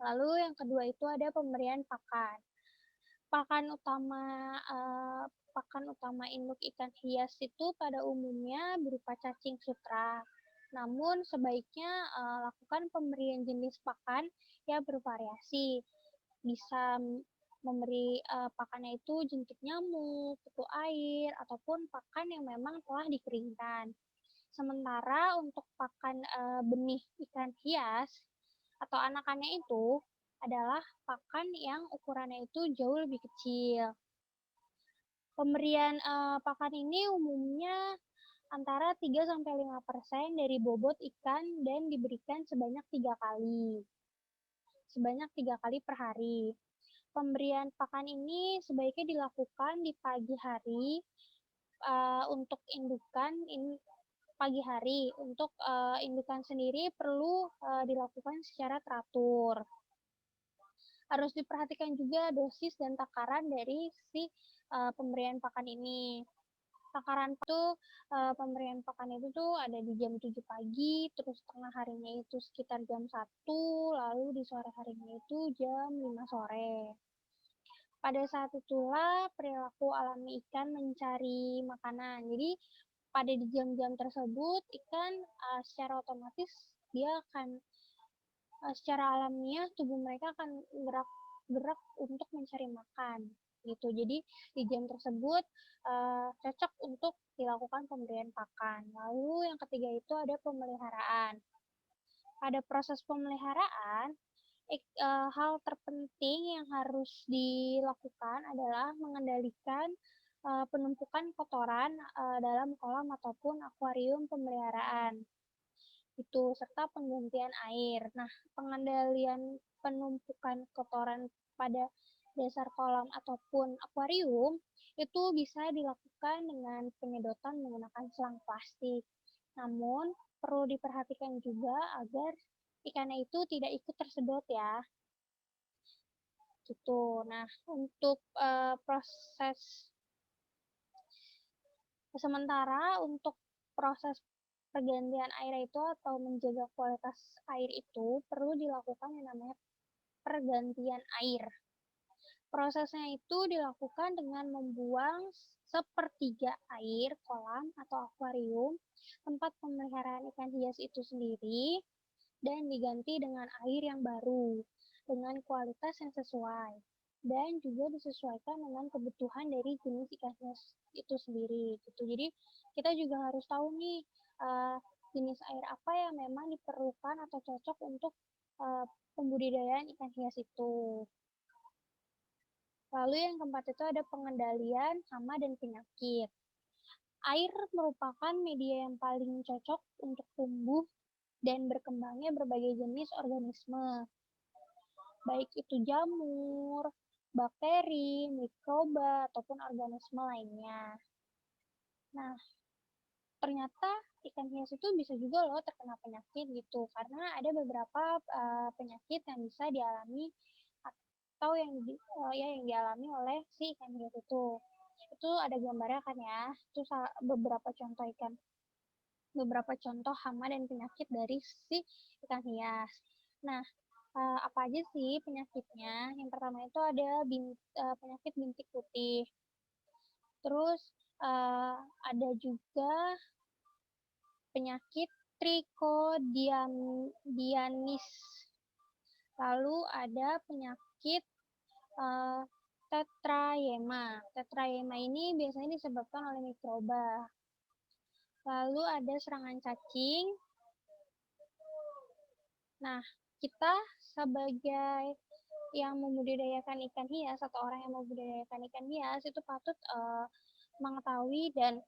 Lalu yang kedua itu ada pemberian pakan. Pakan utama induk ikan hias itu pada umumnya berupa cacing sutra. Namun sebaiknya lakukan pemberian jenis pakan yang bervariasi. Bisa memberi pakannya itu jentik nyamuk, kutu air, ataupun pakan yang memang telah dikeringkan. Sementara untuk pakan benih ikan hias atau anakannya itu adalah pakan yang ukurannya itu jauh lebih kecil. Pemberian pakan ini umumnya antara 3-5% dari bobot ikan dan diberikan sebanyak 3 kali. Sebanyak 3 kali per hari. Pemberian pakan ini sebaiknya dilakukan di pagi hari untuk indukan pagi hari. Untuk indukan sendiri perlu dilakukan secara teratur. Harus diperhatikan juga dosis dan takaran dari si pemberian pakan ini. Takaran itu pemberian pakan itu tuh ada di jam 7 pagi, terus tengah harinya itu sekitar jam 1, lalu di sore harinya itu jam 5 sore. Pada saat itulah perilaku alami ikan mencari makanan. Jadi pada di jam-jam tersebut ikan secara otomatis dia akan secara alamiah tubuh mereka akan gerak untuk mencari makan gitu. Jadi di jam tersebut cocok untuk dilakukan pemberian pakan. Lalu yang ketiga itu ada pemeliharaan. Pada proses pemeliharaan, hal terpenting yang harus dilakukan adalah mengendalikan penumpukan kotoran dalam kolam ataupun akuarium pemeliharaan itu serta penggantian air. Nah, pengendalian penumpukan kotoran pada dasar kolam ataupun akuarium itu bisa dilakukan dengan penyedotan menggunakan selang plastik. Namun, perlu diperhatikan juga agar ikannya itu tidak ikut tersedot ya. Gitu. Nah, untuk proses sementara untuk proses pergantian air itu atau menjaga kualitas air itu perlu dilakukan yang namanya pergantian air. Prosesnya itu dilakukan dengan membuang sepertiga air kolam atau akuarium tempat pemeliharaan ikan hias itu sendiri dan diganti dengan air yang baru dengan kualitas yang sesuai dan juga disesuaikan dengan kebutuhan dari jenis ikan hias itu sendiri gitu. Jadi kita juga harus tahu nih jenis air apa yang memang diperlukan atau cocok untuk pembudidayaan ikan hias itu. Lalu yang keempat itu ada pengendalian hama dan penyakit. Air merupakan media yang paling cocok untuk tumbuh dan berkembangnya berbagai jenis organisme, baik itu jamur, bakteri, mikroba, ataupun organisme lainnya. Nah, ternyata ikan hias itu bisa juga loh terkena penyakit gitu, karena ada beberapa penyakit yang bisa dialami atau yang dialami oleh si ikan hias itu. Itu ada gambarnya kan ya, itu beberapa contoh hama dan penyakit dari si ikan hias. Nah, apa aja sih penyakitnya? Yang pertama itu ada penyakit bintik putih. Terus ada juga penyakit trichodianis. Lalu ada penyakit tetrayema. Tetrayema ini biasanya disebabkan oleh mikroba. Lalu ada serangan cacing. Nah, kita sebagai yang membudidayakan ikan hias atau orang yang membudidayakan ikan hias itu patut mengetahui dan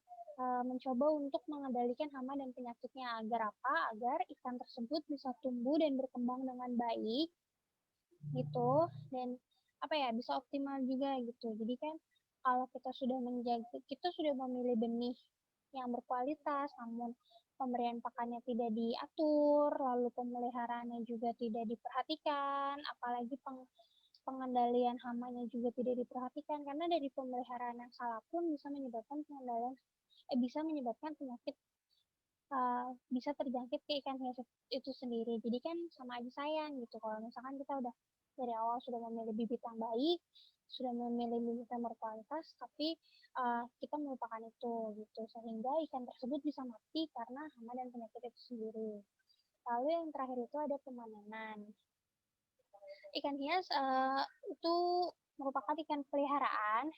mencoba untuk mengendalikan hama dan penyakitnya. Agar apa? Agar ikan tersebut bisa tumbuh dan berkembang dengan baik gitu, dan bisa optimal juga gitu. Jadi kan kalau kita sudah memilih benih yang berkualitas, namun pemberian pakannya tidak diatur, lalu pemeliharaannya juga tidak diperhatikan, apalagi pengendalian hamanya juga tidak diperhatikan, karena dari pemeliharaan yang salah pun bisa menyebabkan penyakit bisa terjangkit ke ikan hias itu sendiri. Jadi kan sama aja sayang gitu kalau misalkan kita udah dari awal sudah memilih bibit yang baik, sudah memilih bibit yang berkualitas, tapi kita melupakan itu gitu, sehingga ikan tersebut bisa mati karena hama dan penyakit itu sendiri. Lalu yang terakhir itu ada pemanenan. Ikan hias itu merupakan ikan peliharaan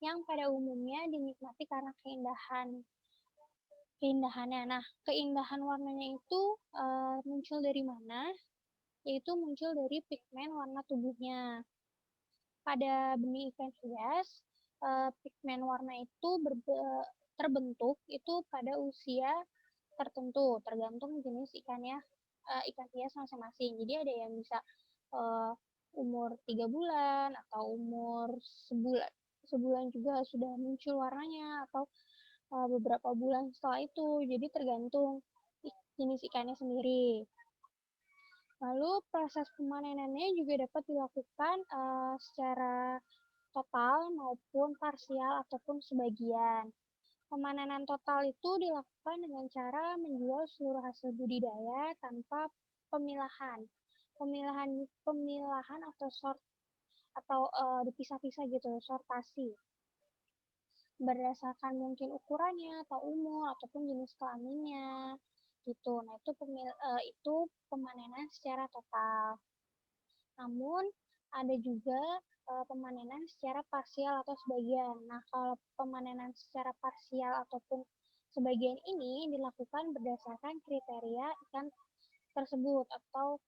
yang pada umumnya dinikmati karena keindahannya. Nah, keindahan warnanya itu muncul dari mana? yaitu muncul dari pigmen warna tubuhnya. Pada benih ikan hias, pigmen warna itu terbentuk itu pada usia tertentu, tergantung jenis ikannya, ikan hias masing-masing. Jadi ada yang bisa umur 3 bulan atau umur sebulan juga sudah muncul warnanya, atau beberapa bulan setelah itu. Jadi tergantung jenis ikannya sendiri. Lalu proses pemanenannya juga dapat dilakukan secara total maupun parsial ataupun sebagian. Pemanenan total itu dilakukan dengan cara menjual seluruh hasil budidaya tanpa pemilahan. Pemilahan atau sort atau dipisah-pisah gitu, sortasi. Berdasarkan mungkin ukurannya atau umur ataupun jenis kelaminnya gitu. Nah, itu pemanenan secara total. Namun ada juga pemanenan secara parsial atau sebagian. Nah, kalau pemanenan secara parsial ataupun sebagian ini dilakukan berdasarkan kriteria ikan tersebut atau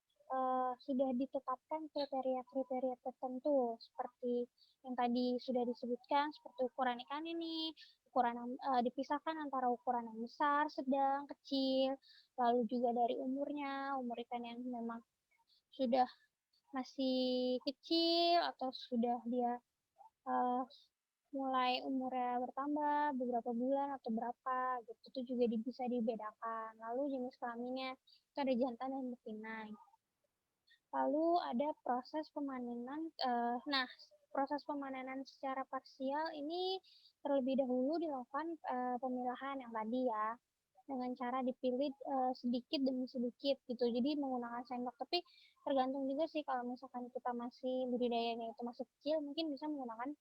sudah ditetapkan kriteria-kriteria tertentu seperti yang tadi sudah disebutkan, seperti ukuran ikan ini, ukuran dipisahkan antara ukuran yang besar, sedang, kecil, lalu juga dari umurnya, umur ikan yang memang sudah masih kecil atau sudah dia mulai umurnya bertambah beberapa bulan atau berapa gitu, itu juga bisa dibedakan. Lalu jenis kelaminnya itu ada jantan dan betina. Lalu ada proses pemanenan. Nah, proses pemanenan secara parsial ini terlebih dahulu dilakukan pemilahan yang tadi ya, dengan cara dipilih sedikit demi sedikit gitu. Jadi menggunakan sendok, tapi tergantung juga sih, kalau misalkan kita masih budidayanya itu masih kecil, mungkin bisa menggunakan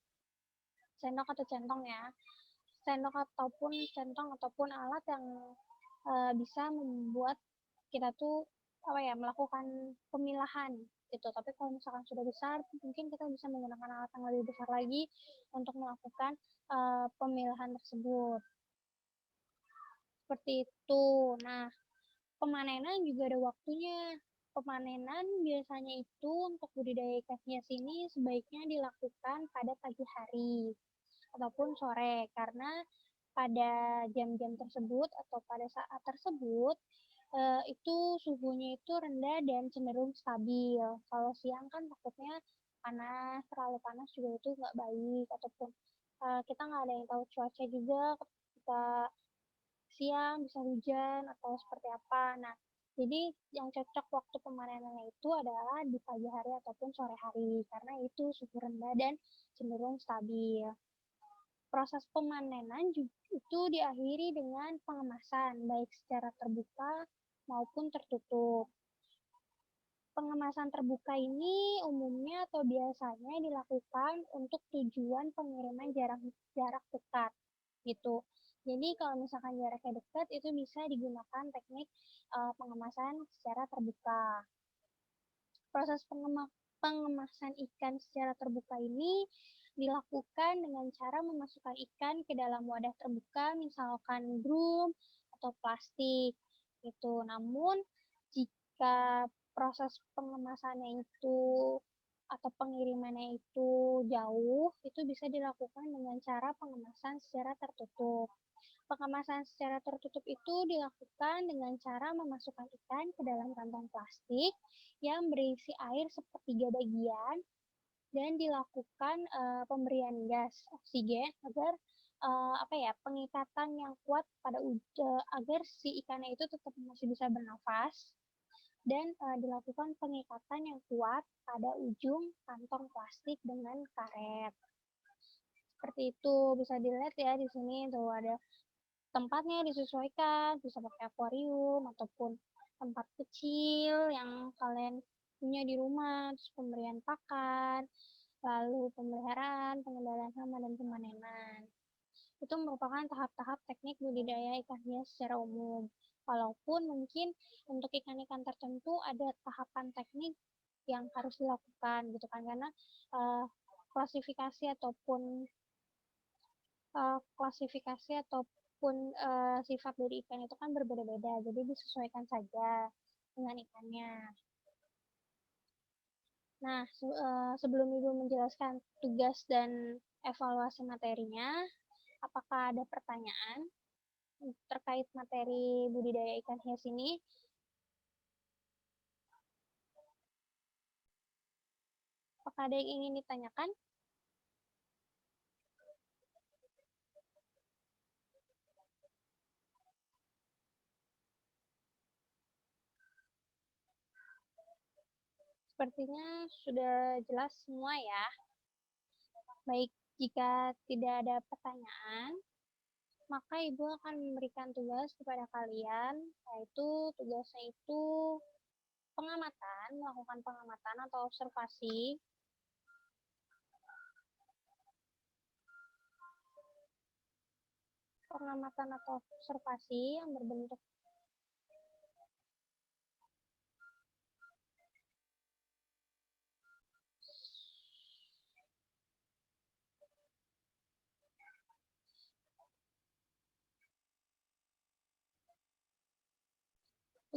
sendok atau centong ya. Sendok ataupun centong ataupun alat yang bisa membuat kita tuh melakukan pemilahan gitu. Tapi kalau misalkan sudah besar, mungkin kita bisa menggunakan alat yang lebih besar lagi untuk melakukan pemilahan tersebut. Seperti itu. Nah, pemanenan juga ada waktunya. Pemanenan biasanya itu untuk budidaya ikan hias ini sebaiknya dilakukan pada pagi hari ataupun sore, karena pada jam-jam tersebut atau pada saat tersebut itu suhunya itu rendah dan cenderung stabil. Kalau siang kan takutnya panas, terlalu panas juga itu nggak baik, ataupun kita nggak ada yang tahu cuaca juga, kita siang bisa hujan atau seperti apa. Nah, jadi yang cocok waktu pemanenannya itu adalah di pagi hari ataupun sore hari, karena itu suhu rendah dan cenderung stabil. Proses pemanenan itu diakhiri dengan pengemasan, baik secara terbuka maupun tertutup. Pengemasan terbuka ini umumnya atau biasanya dilakukan untuk tujuan pengiriman jarak dekat gitu. Jadi kalau misalkan jaraknya dekat, itu bisa digunakan teknik pengemasan secara terbuka. Proses pengemasan ikan secara terbuka ini dilakukan dengan cara memasukkan ikan ke dalam wadah terbuka, misalkan drum atau plastik gitu. Namun jika proses pengemasannya itu atau pengirimannya itu jauh, itu bisa dilakukan dengan cara pengemasan secara tertutup. Pengemasan secara tertutup itu dilakukan dengan cara memasukkan ikan ke dalam kantong plastik yang berisi air sepertiga bagian dan dilakukan pemberian gas oksigen agar pengikatan yang kuat pada agar si ikannya itu tetap masih bisa bernafas, dan dilakukan pengikatan yang kuat pada ujung kantong plastik dengan karet. Seperti itu, bisa dilihat ya di sini tuh ada tempatnya disesuaikan, bisa pakai akuarium ataupun tempat kecil yang kalian punya di rumah, terus pemberian pakan, lalu pemeliharaan, pengendalian hama, dan pemanenan. Itu merupakan tahap-tahap teknik budidaya ikan hias secara umum. Walaupun mungkin untuk ikan-ikan tertentu ada tahapan teknik yang harus dilakukan gitu kan, karena klasifikasi ataupun sifat dari ikan itu kan berbeda-beda, jadi disesuaikan saja dengan ikannya. Nah, sebelum Ibu menjelaskan tugas dan evaluasi materinya, apakah ada pertanyaan terkait materi budidaya ikan hias ini? Apakah ada yang ingin ditanyakan? Sepertinya sudah jelas semua ya. Baik, jika tidak ada pertanyaan, maka Ibu akan memberikan tugas kepada kalian, yaitu tugasnya itu pengamatan, melakukan pengamatan atau observasi. Pengamatan atau observasi yang berbentuk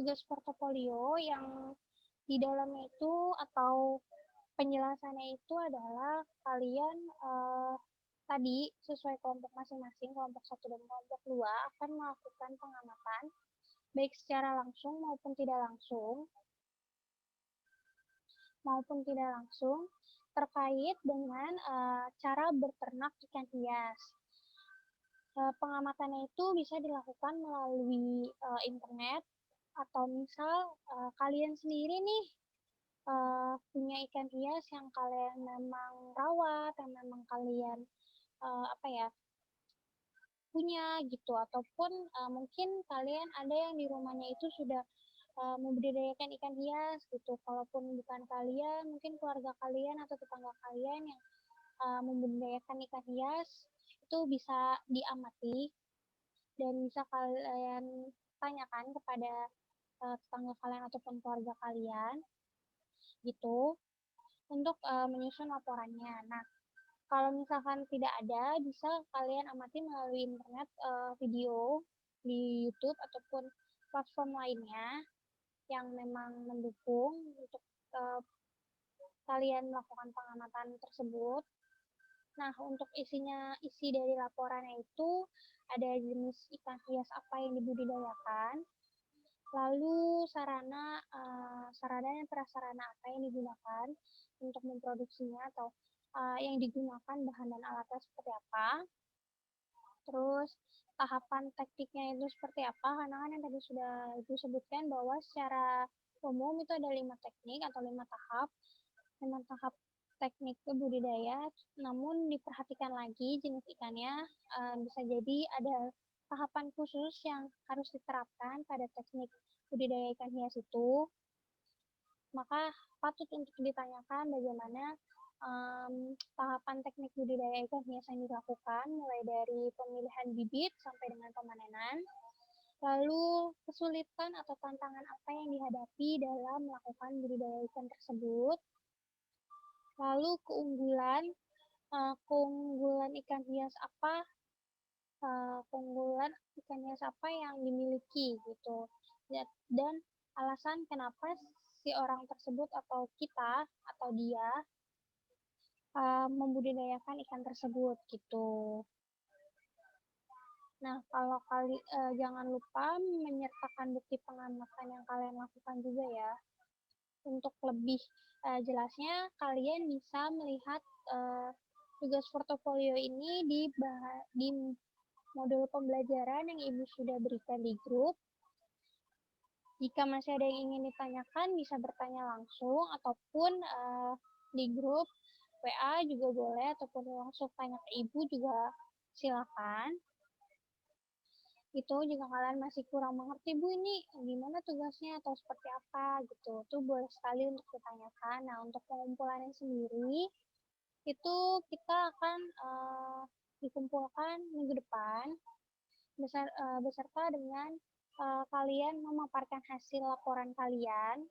tugas portofolio yang di dalamnya itu atau penjelasannya itu adalah kalian tadi sesuai kelompok masing-masing, kelompok 1 dan kelompok 2 akan melakukan pengamatan baik secara langsung maupun tidak langsung terkait dengan cara berternak ikan hias. Pengamatannya itu bisa dilakukan melalui internet atau misal kalian sendiri nih punya ikan hias yang kalian memang rawat, yang memang kalian punya gitu, ataupun mungkin kalian ada yang di rumahnya itu sudah membudidayakan ikan hias gitu. Kalaupun bukan kalian, mungkin keluarga kalian atau tetangga kalian yang membudidayakan ikan hias itu bisa diamati dan bisa kalian tanyakan kepada tetangga kalian ataupun keluarga kalian gitu untuk menyusun laporannya. Nah, kalau misalkan tidak ada, bisa kalian amati melalui internet video di YouTube ataupun platform lainnya yang memang mendukung untuk kalian melakukan pengamatan tersebut. Nah, untuk isi dari laporannya itu ada jenis ikan hias apa yang dibudidayakan, lalu sarana dan prasarana apa yang digunakan untuk memproduksinya atau yang digunakan bahan dan alatnya seperti apa, terus tahapan tekniknya itu seperti apa, karena kan yang tadi sudah Ibu sebutkan bahwa secara umum itu ada 5 teknik atau 5 tahap, 5 tahap teknik budidaya, namun diperhatikan lagi jenis ikannya, bisa jadi ada tahapan khusus yang harus diterapkan pada teknik budidaya ikan hias itu, maka patut untuk ditanyakan bagaimana tahapan teknik budidaya ikan hias yang dilakukan, mulai dari pemilihan bibit sampai dengan pemanenan, lalu kesulitan atau tantangan apa yang dihadapi dalam melakukan budidaya ikan tersebut, lalu keunggulan ikan hias apa, yang dimiliki gitu, dan alasan kenapa si orang tersebut atau kita atau dia membudidayakan ikan tersebut gitu. Nah, kalau jangan lupa menyertakan bukti pengamatan yang kalian lakukan juga ya. Untuk lebih jelasnya, kalian bisa melihat tugas portofolio ini di modul pembelajaran yang Ibu sudah berikan di grup. Jika masih ada yang ingin ditanyakan, bisa bertanya langsung ataupun di grup WA juga boleh, ataupun langsung tanya ke Ibu juga silakan. Itu jika kalian masih kurang mengerti, Bu, ini gimana tugasnya atau seperti apa gitu, itu boleh sekali untuk ditanyakan. Nah, untuk pengumpulannya sendiri, itu kita akan dikumpulkan minggu depan beserta dengan kalian memaparkan hasil laporan kalian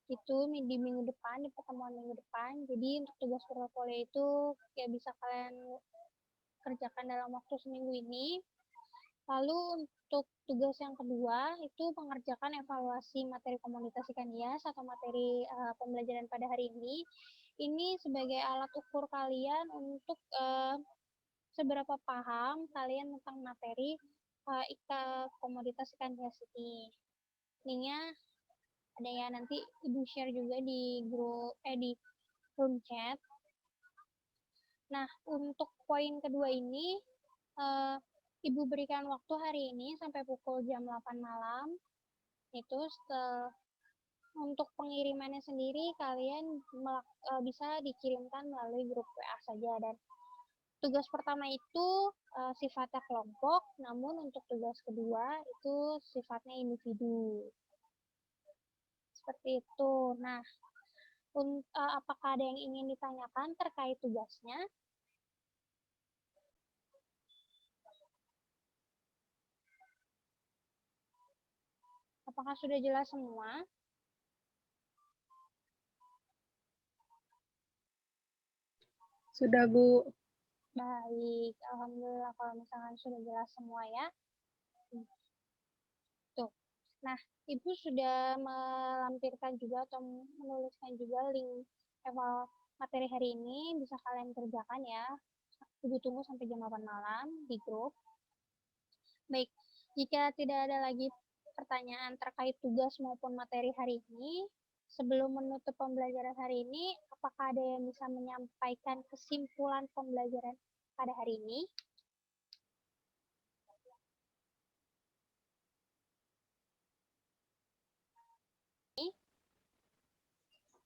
itu di minggu depan, di pertemuan minggu depan. Jadi untuk tugas portofolio itu ya bisa kalian kerjakan dalam waktu seminggu ini. Lalu untuk tugas yang kedua itu mengerjakan evaluasi materi komunitas ikan hias atau materi pembelajaran pada hari ini. Ini sebagai alat ukur kalian untuk seberapa paham kalian tentang materi komoditas ikan hias ini. Linknya ada ya, nanti Ibu share juga di grup di room chat. Nah, untuk poin kedua ini Ibu berikan waktu hari ini sampai pukul jam 8 malam. Itu untuk pengirimannya sendiri kalian bisa dikirimkan melalui grup WA saja, dan tugas pertama itu sifatnya kelompok, namun untuk tugas kedua itu sifatnya individu. Seperti itu. Nah, apakah ada yang ingin ditanyakan terkait tugasnya? Apakah sudah jelas semua? Sudah, Bu. Baik, alhamdulillah kalau misalkan sudah jelas semua ya. Tuh. Nah, Ibu sudah melampirkan juga atau menuliskan juga link eval materi hari ini, bisa kalian kerjakan ya. Ibu tunggu sampai jam 8 malam di grup. Baik, jika tidak ada lagi pertanyaan terkait tugas maupun materi hari ini, sebelum menutup pembelajaran hari ini, apakah ada yang bisa menyampaikan kesimpulan pembelajaran pada hari ini?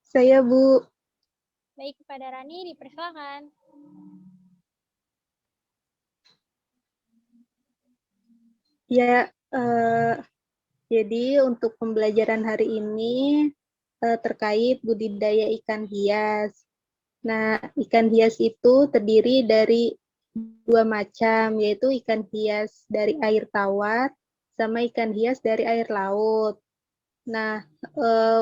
Saya, Bu. Baik, kepada Rani dipersilakan. Ya, jadi untuk pembelajaran hari ini terkait budidaya ikan hias. Nah, ikan hias itu terdiri dari dua macam, yaitu ikan hias dari air tawar sama ikan hias dari air laut. Nah,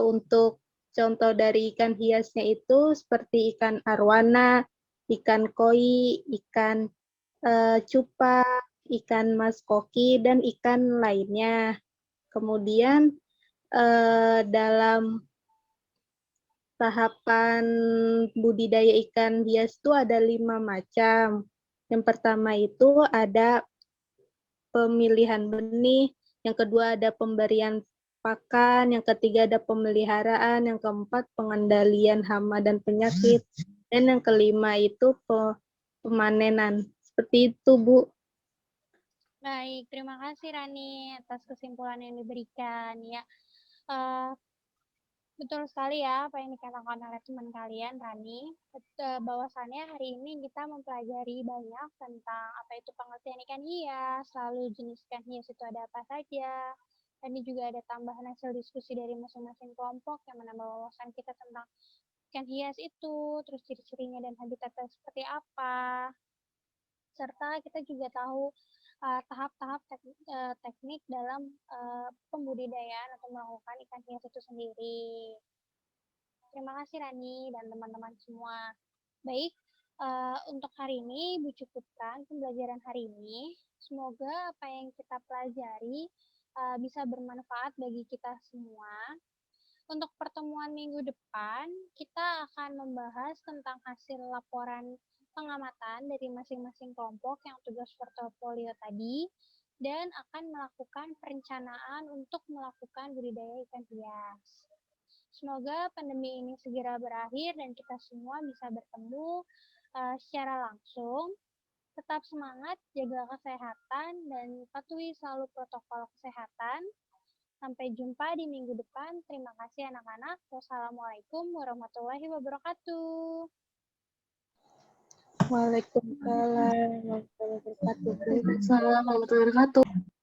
untuk contoh dari ikan hiasnya itu seperti ikan arwana, ikan koi, ikan cupa, ikan mas koki, dan ikan lainnya. Kemudian dalam tahapan budidaya ikan hias itu ada 5 macam. Yang pertama itu ada pemilihan benih, yang kedua ada pemberian pakan, yang ketiga ada pemeliharaan, yang keempat pengendalian hama dan penyakit, dan yang kelima itu pemanenan. Seperti itu, Bu. Baik, terima kasih Rani atas kesimpulan yang diberikan ya. Betul sekali ya apa yang dikatakan oleh teman kalian, Rani. Bahwasannya hari ini kita mempelajari banyak tentang apa itu pengertian ikan hias, lalu jenis ikan hias itu ada apa saja. Dan ini juga ada tambahan hasil diskusi dari masing-masing kelompok yang menambah wawasan kita tentang ikan hias itu, terus ciri-cirinya dan habitatnya seperti apa. Serta kita juga tahu tahap-tahap teknik dalam pembudidayaan atau melakukan ikan hias itu sendiri. Terima kasih Rani dan teman-teman semua. Baik, untuk hari ini Ibu cukupkan pembelajaran hari ini. Semoga apa yang kita pelajari bisa bermanfaat bagi kita semua. Untuk pertemuan minggu depan, kita akan membahas tentang hasil laporan pengamatan dari masing-masing kelompok yang tugas portofolio tadi, dan akan melakukan perencanaan untuk melakukan budidaya ikan hias. Semoga pandemi ini segera berakhir dan kita semua bisa bertemu secara langsung. Tetap semangat, jaga kesehatan, dan patuhi selalu protokol kesehatan. Sampai jumpa di minggu depan. Terima kasih anak-anak. Wassalamualaikum warahmatullahi wabarakatuh. Waalaikumsalam warahmatullahi wabarakatuh. Assalamualaikum warahmatullahi wabarakatuh.